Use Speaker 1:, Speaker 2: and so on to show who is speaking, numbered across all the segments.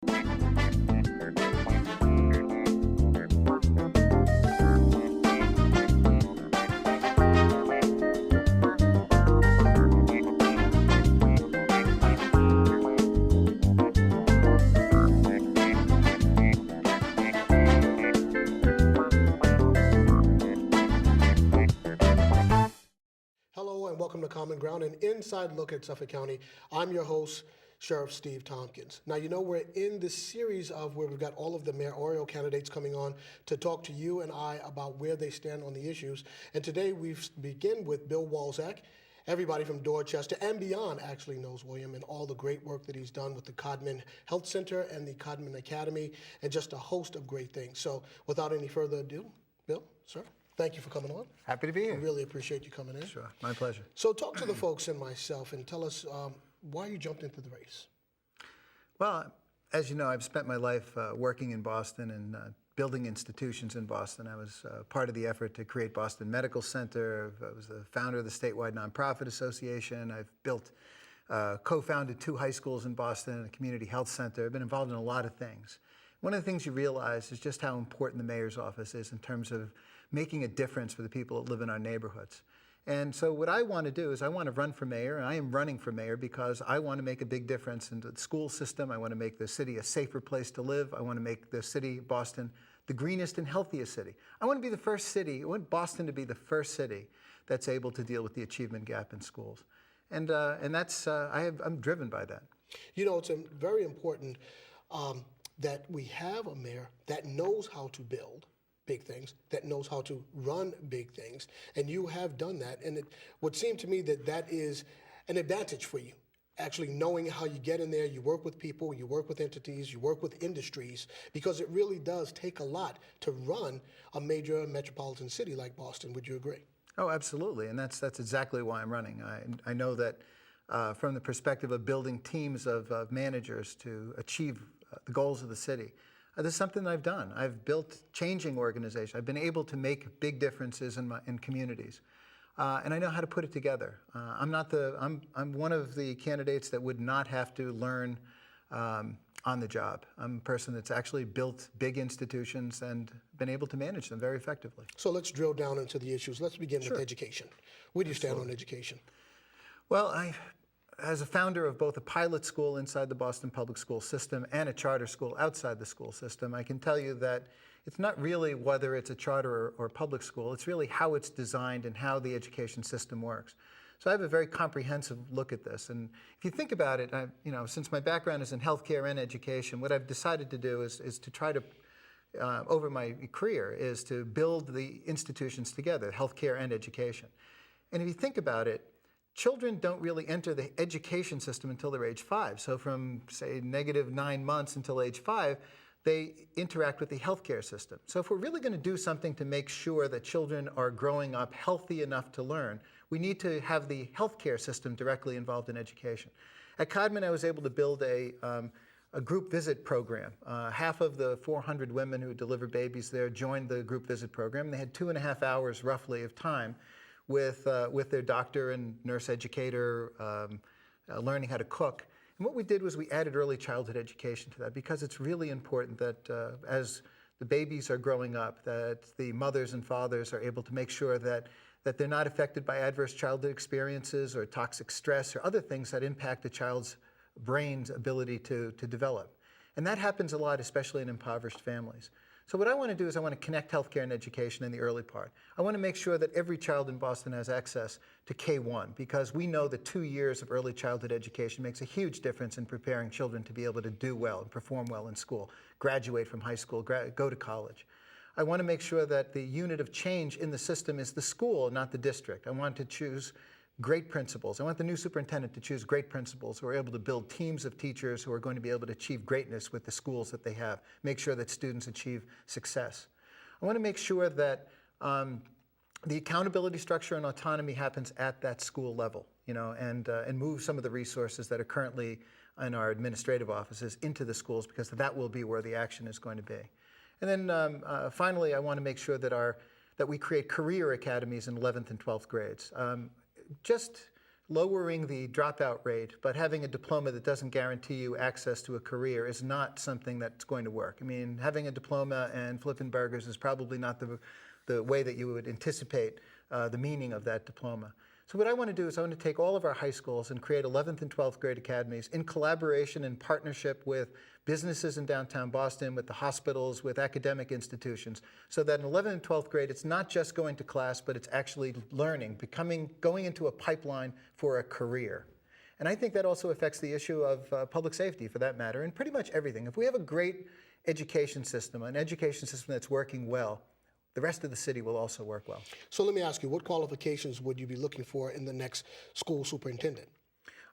Speaker 1: Hello and welcome to Common Ground, an inside look at Suffolk County. I'm your host, Sheriff Steve Tompkins. Now, you know, we're in this series of where we've got all of the mayoral candidates coming on to talk to you and I about where they stand on the issues. And today we begin with Bill Walczak. Everybody from Dorchester and beyond actually knows William and all the great work that he's done with the Codman Health Center and the Codman Academy and just a host of great things. So without any further ado, Bill, sir. Thank you for coming on.
Speaker 2: Happy to be here.
Speaker 1: I really appreciate you coming in.
Speaker 2: Sure, my pleasure.
Speaker 1: So talk to the folks and myself and tell us why you jumped into the race.
Speaker 2: Well, as you know, I've spent my life working in Boston and building institutions in Boston. I was part of the effort to create Boston Medical Center. I was the founder of the statewide nonprofit association. I've built, co-founded 2 high schools in Boston and a community health center. I've been involved in a lot of things. One of the things you realize is just how important the mayor's office is in terms of making a difference for the people that live in our neighborhoods. And so what I want to do is I want to run for mayor, and I am running for mayor because I want to make a big difference in the school system. I want to make the city a safer place to live. I want to make the city, Boston, the greenest and healthiest city. I want to be the first city, I want Boston to be the first city that's able to deal with the achievement gap in schools. And that's, I'm driven by that.
Speaker 1: You know, it's very important that we have a mayor that knows how to build big things, that knows how to run big things, and you have done that. And it would seem to me that that is an advantage for you, actually knowing how you get in there, you work with people, you work with entities, you work with industries, because it really does take a lot to run a major metropolitan city like Boston. Would you agree?
Speaker 2: Oh, absolutely, and that's exactly why I'm running. I know that from the perspective of building teams of managers to achieve the goals of the city, this is something that I've done. I've built changing organizations. I've been able to make big differences in communities, and I know how to put it together. I'm one of the candidates that would not have to learn on the job. I'm a person that's actually built big institutions and been able to manage them very effectively.
Speaker 1: So let's drill down into the issues. Let's begin with education. Where do you stand on education?
Speaker 2: Well, as a founder of both a pilot school inside the Boston public school system and a charter school outside the school system, I can tell you that it's not really whether it's a charter or public school, it's really how it's designed and how the education system works. So I have a very comprehensive look at this. And if you think about it, since my background is in healthcare and education, what I've decided to do is to try to, over my career, is to build the institutions together, healthcare and education. And if you think about it, children don't really enter the education system until they're age 5. So from, say, -9 months until age 5, they interact with the healthcare system. So if we're really going to do something to make sure that children are growing up healthy enough to learn, we need to have the healthcare system directly involved in education. At Codman, I was able to build a group visit program. Half of the 400 women who deliver babies there joined the group visit program. They had 2.5 hours roughly of time with their doctor and nurse educator, learning how to cook. And what we did was we added early childhood education to that because it's really important that as the babies are growing up, that the mothers and fathers are able to make sure that they're not affected by adverse childhood experiences or toxic stress or other things that impact a child's brain's ability to develop. And that happens a lot, especially in impoverished families. So what I want to do is I want to connect healthcare and education in the early part. I want to make sure that every child in Boston has access to K-1 because we know that 2 years of early childhood education makes a huge difference in preparing children to be able to do well and perform well in school, graduate from high school, go to college. I want to make sure that the unit of change in the system is the school, not the district. I want to choose great principals. I want the new superintendent to choose great principals who are able to build teams of teachers who are going to be able to achieve greatness with the schools that they have, make sure that students achieve success. I want to make sure that the accountability structure and autonomy happens at that school level, and move some of the resources that are currently in our administrative offices into the schools because that will be where the action is going to be. And then finally, I want to make sure that we create career academies in 11th and 12th grades. Just lowering the dropout rate, but having a diploma that doesn't guarantee you access to a career is not something that's going to work. I mean, having a diploma and flipping burgers is probably not the way that you would anticipate the meaning of that diploma. So what I want to do is I want to take all of our high schools and create 11th and 12th grade academies in collaboration and partnership with businesses in downtown Boston, with the hospitals, with academic institutions, so that in 11th and 12th grade, it's not just going to class, but it's actually learning, going into a pipeline for a career. And I think that also affects the issue of public safety, for that matter, and pretty much everything. If we have a great education system, an education system that's working well, the rest of the city will also work well.
Speaker 1: So let me ask you, what qualifications would you be looking for in the next school superintendent?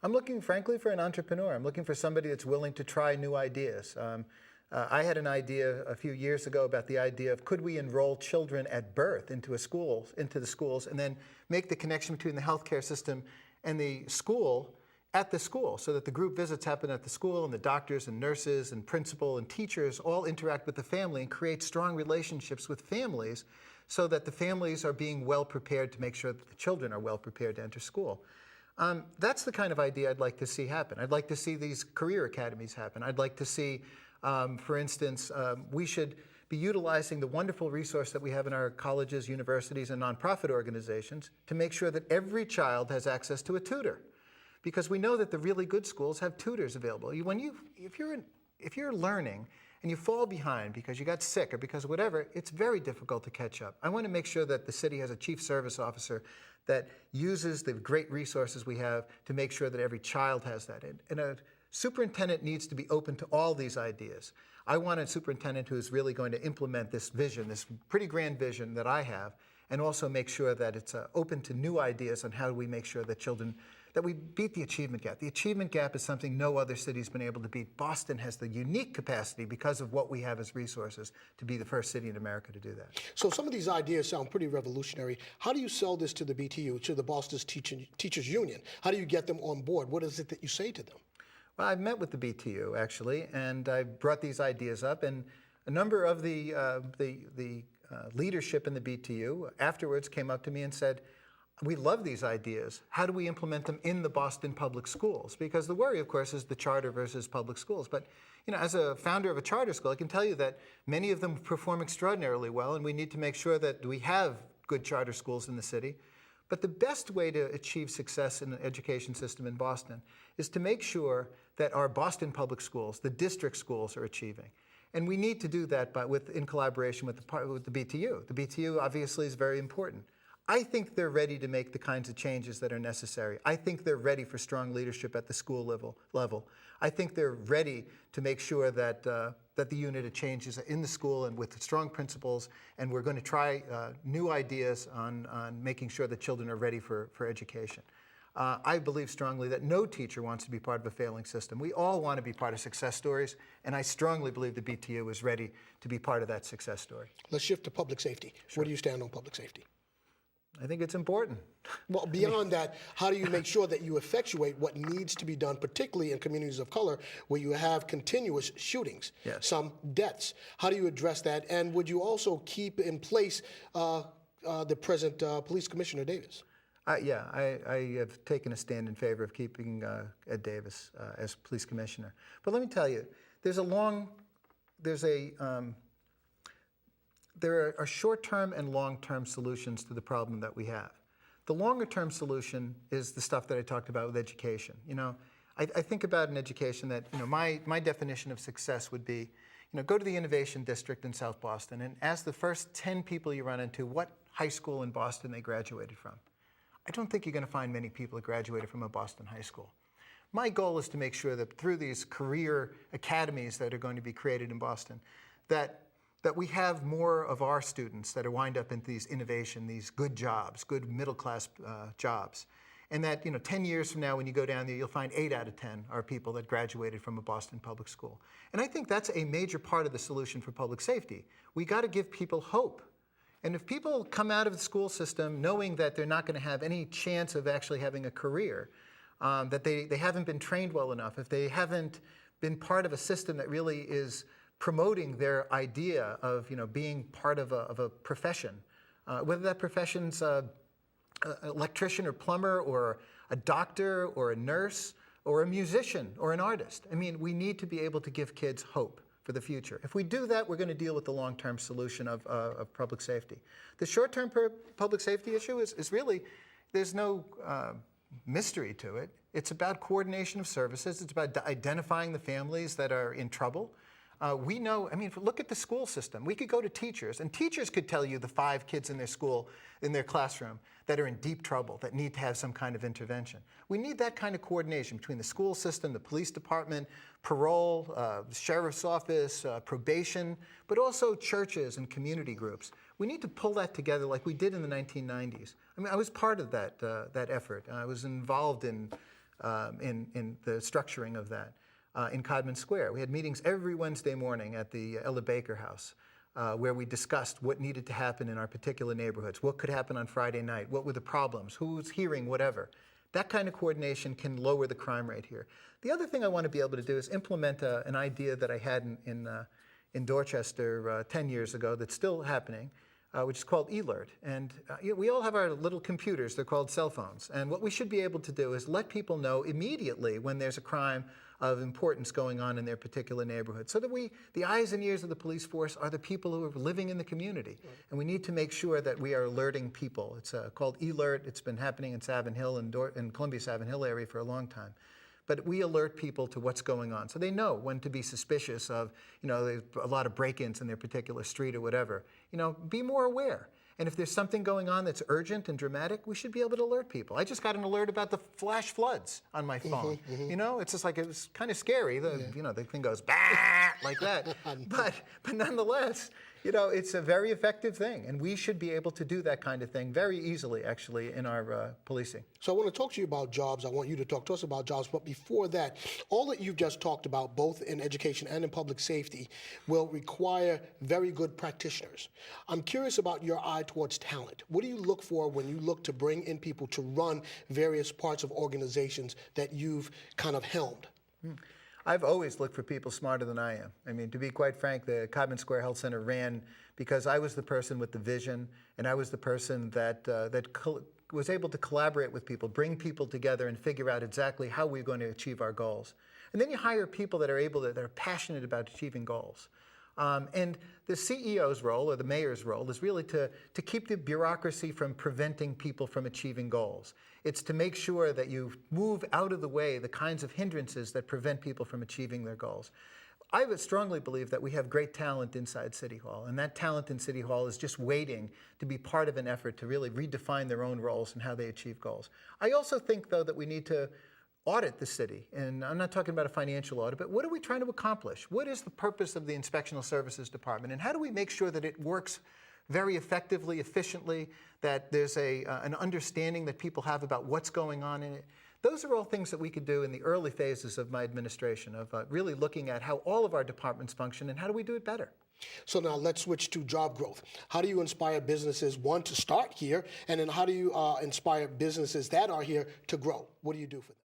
Speaker 2: I'm looking, frankly, for an entrepreneur. I'm looking for somebody that's willing to try new ideas. I had an idea a few years ago about the idea of could we enroll children at birth into the schools, and then make the connection between the healthcare system and the school at the school, so that the group visits happen at the school and the doctors and nurses and principal and teachers all interact with the family and create strong relationships with families so that the families are being well prepared to make sure that the children are well prepared to enter school. That's the kind of idea I'd like to see happen. I'd like to see these career academies happen. I'd like to see, for instance, we should be utilizing the wonderful resource that we have in our colleges, universities, and nonprofit organizations to make sure that every child has access to a tutor. Because we know that the really good schools have tutors available. If you're learning and you fall behind because you got sick or because of whatever, it's very difficult to catch up. I want to make sure that the city has a chief service officer that uses the great resources we have to make sure that every child has that. And a superintendent needs to be open to all these ideas. I want a superintendent who is really going to implement this vision, this pretty grand vision that I have, and also make sure that it's open to new ideas on how do we make sure that that we beat the achievement gap. The achievement gap is something no other city's been able to beat. Boston has the unique capacity, because of what we have as resources, to be the first city in America to do that.
Speaker 1: So some of these ideas sound pretty revolutionary. How do you sell this to the BTU, to the Boston Teachers Union? How do you get them on board? What is it that you say to them?
Speaker 2: Well, I've met with the BTU, actually, and I brought these ideas up, and a number of the leadership in the BTU afterwards came up to me and said, we love these ideas. How do we implement them in the Boston public schools? Because the worry, of course, is the charter versus public schools. But as a founder of a charter school, I can tell you that many of them perform extraordinarily well, and we need to make sure that we have good charter schools in the city. But the best way to achieve success in the education system in Boston is to make sure that our Boston public schools, the district schools, are achieving. And we need to do that in collaboration with the BTU. The BTU obviously is very important. I think they're ready to make the kinds of changes that are necessary. I think they're ready for strong leadership at the school level. I think they're ready to make sure that the unit of change is in the school and with strong principles, and we're going to try new ideas on making sure that children are ready for education. I believe strongly that no teacher wants to be part of a failing system. We all want to be part of success stories, and I strongly believe the BTU is ready to be part of that success story.
Speaker 1: Let's shift to public safety. Sure. Where do you stand on public safety?
Speaker 2: I think it's important.
Speaker 1: Well, beyond that, how do you make sure that you effectuate what needs to be done, particularly in communities of color where you have continuous shootings,
Speaker 2: yes,
Speaker 1: some deaths? How do you address that? And would you also keep in place the present Police Commissioner Davis?
Speaker 2: Yeah, I have taken a stand in favor of keeping Ed Davis as police commissioner. But let me tell you, there are short-term and long-term solutions to the problem that we have. The longer-term solution is the stuff that I talked about with education. I think about an education that, my definition of success would be, go to the Innovation District in South Boston and ask the first 10 people you run into what high school in Boston they graduated from. I don't think you're going to find many people that graduated from a Boston high school. My goal is to make sure that through these career academies that are going to be created in Boston, that we have more of our students that are wind up into these innovation, these good jobs, good middle-class jobs. And that 10 years from now when you go down there, you'll find 8 out of 10 are people that graduated from a Boston public school. And I think that's a major part of the solution for public safety. We got to give people hope. And if people come out of the school system knowing that they're not going to have any chance of actually having a career, that they haven't been trained well enough, if they haven't been part of a system that really is promoting their idea of being part of a profession, whether that profession's electrician or plumber or a doctor or a nurse or a musician or an artist. I mean, we need to be able to give kids hope for the future. If we do that, we're going to deal with the long-term solution of public safety. The short-term public safety issue is really, there's no mystery to it. It's about coordination of services. It's about identifying the families that are in trouble. We know, I mean, look at the school system. We could go to teachers, and teachers could tell you the 5 kids in their school, in their classroom, that are in deep trouble, that need to have some kind of intervention. We need that kind of coordination between the school system, the police department, parole, the sheriff's office, probation, but also churches and community groups. We need to pull that together like we did in the 1990s. I mean, I was part of that effort. I was involved in the structuring of that. In Codman Square. We had meetings every Wednesday morning at the Ella Baker House where we discussed what needed to happen in our particular neighborhoods, what could happen on Friday night, what were the problems, who was hearing whatever. That kind of coordination can lower the crime rate here. The other thing I want to be able to do is implement an idea that I had in Dorchester 10 years ago that's still happening, which is called eLert. And we all have our little computers, they're called cell phones. And what we should be able to do is let people know immediately when there's a crime of importance going on in their particular neighborhood, so that the eyes and ears of the police force are the people who are living in the community. Right. And we need to make sure that we are alerting people. It's called eLert. It's been happening in Savin Hill and Columbia Savin Hill area for a long time. But we alert people to what's going on, so they know when to be suspicious of, there's a lot of break-ins in their particular street or whatever. Be more aware. And if there's something going on that's urgent and dramatic, we should be able to alert people. I just got an alert about the flash floods on my phone. It's just like, it was kind of scary. The thing goes, bah, like that. But nonetheless, it's a very effective thing. And we should be able to do that kind of thing very easily, actually, in our policing.
Speaker 1: So I want to talk to you about jobs. I want you to talk to us about jobs. But before that, all that you've just talked about, both in education and in public safety, will require very good practitioners. I'm curious about your eye towards talent. What do you look for when you look to bring in people to run various parts of organizations that you've kind of helmed?
Speaker 2: I've always looked for people smarter than I am. I mean, to be quite frank, the Codman Square Health Center ran because I was the person with the vision, and I was the person that was able to collaborate with people, bring people together, and figure out exactly how we're going to achieve our goals. And then you hire people that are passionate about achieving goals. And the CEO's role, or the mayor's role, is really to keep the bureaucracy from preventing people from achieving goals. It's to make sure that you move out of the way the kinds of hindrances that prevent people from achieving their goals. I would strongly believe that we have great talent inside City Hall, and that talent in City Hall is just waiting to be part of an effort to really redefine their own roles and how they achieve goals. I also think, though, that we need to audit the city, and I'm not talking about a financial audit, but what are we trying to accomplish? What is the purpose of the Inspectional Services Department, and how do we make sure that it works very effectively, efficiently, that there's an understanding that people have about what's going on in it? Those are all things that we could do in the early phases of my administration, of really looking at how all of our departments function and how do we do it better.
Speaker 1: So now let's switch to job growth. How do you inspire businesses, one, to start here, and then how do you inspire businesses that are here to grow? What do you do for them?